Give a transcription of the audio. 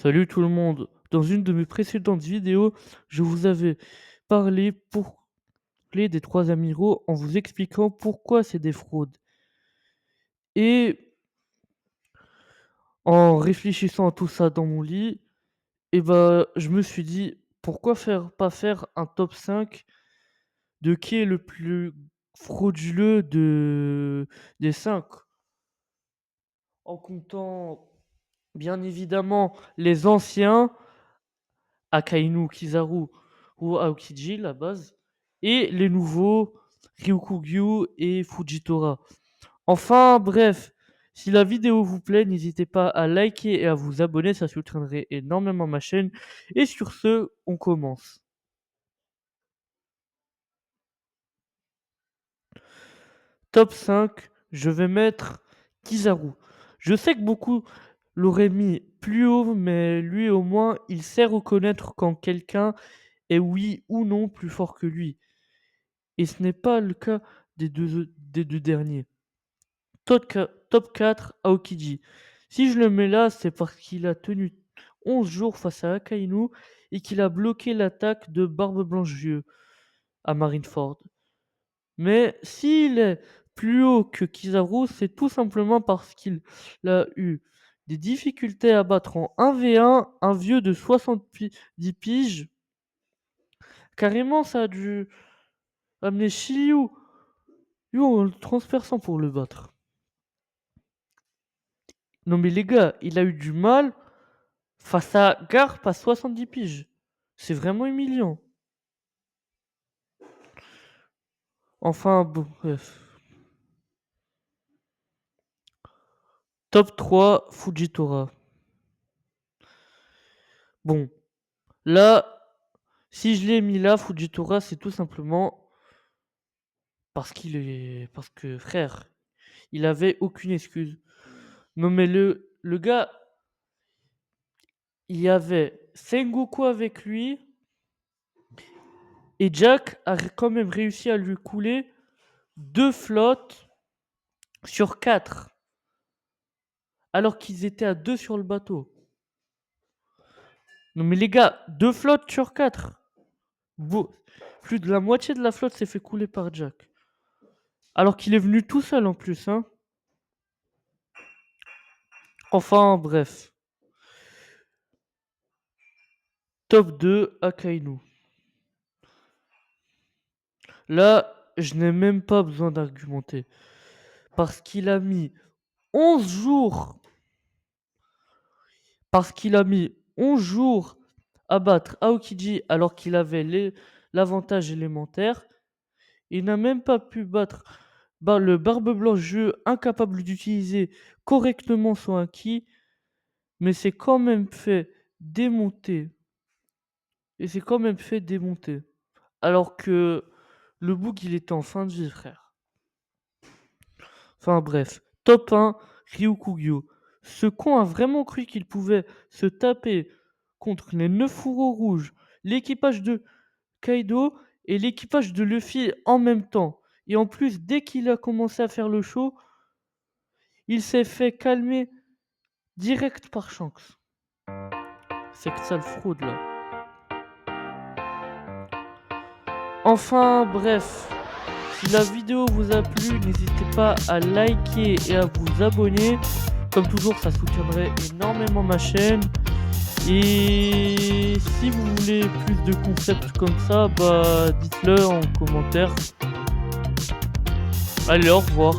Salut tout le monde. Dans une de mes précédentes vidéos, je vous avais parlé des trois amiraux en vous expliquant pourquoi c'est des fraudes. Et en réfléchissant à tout ça dans mon lit, je me suis dit pourquoi pas faire un top 5 de qui est le plus frauduleux des 5, en comptant bien évidemment les anciens Akainu Kizaru ou Aokiji, la base, et les nouveaux Ryukugyu et Fujitora. Enfin, bref, si la vidéo vous plaît, n'hésitez pas à liker et à vous abonner, ça soutiendrait énormément ma chaîne. Et sur ce, on commence. Top 5, je vais mettre Kizaru. Je sais que beaucoup l'auraient mis plus haut, mais lui au moins, il sait reconnaître quand quelqu'un est oui ou non plus fort que lui. Et ce n'est pas le cas des deux derniers. Top 4, Aokiji. Si je le mets là, c'est parce qu'il a tenu 11 jours face à Akainu et qu'il a bloqué l'attaque de Barbe Blanche Vieux à Marineford. Mais s'il est plus haut que Kizaru, c'est tout simplement parce qu'il a eu des difficultés à battre en 1v1 un vieux de 70 piges. Carrément, ça a dû amener Shiryu en le transperçant pour le battre. Non mais les gars, il a eu du mal face à Garp à 70 piges. C'est vraiment humiliant. Enfin, bon, bref. Top 3, Fujitora. Bon, là, si je l'ai mis là, Fujitora, c'est tout simplement parce que, frère, il avait aucune excuse. Non mais le gars, il y avait Sengoku avec lui, et Jack a quand même réussi à lui couler 2 flottes sur 4, alors qu'ils étaient à 2 sur le bateau. Non mais les gars, 2 flottes sur 4. Plus de la moitié de la flotte s'est fait couler par Jack. Alors qu'il est venu tout seul en plus, hein. Enfin bref. Top 2, Akainu. Là, je n'ai même pas besoin d'argumenter. Parce qu'il a mis 11 jours. Parce qu'il a mis 11 jours à battre Aokiji alors qu'il avait l'avantage élémentaire. Il n'a même pas pu battre le Barbe Blanche jeu incapable d'utiliser correctement son acquis, mais c'est quand même fait démonter. Et c'est quand même fait démonter. Alors que le bouc, il était en fin de vie, frère. Enfin bref. Top 1, Ryukugyu. Ce con a vraiment cru qu'il pouvait se taper contre les 9 fourreaux rouges, l'équipage de Kaido et l'équipage de Luffy en même temps. Et en plus, dès qu'il a commencé à faire le show, il s'est fait calmer direct par Shanks. C'est que ça le fraude là. Enfin bref, si la vidéo vous a plu, n'hésitez pas à liker et à vous abonner. Comme toujours, ça soutiendrait énormément ma chaîne. Et si vous voulez plus de concepts comme ça, dites-le en commentaire. Allez, au revoir.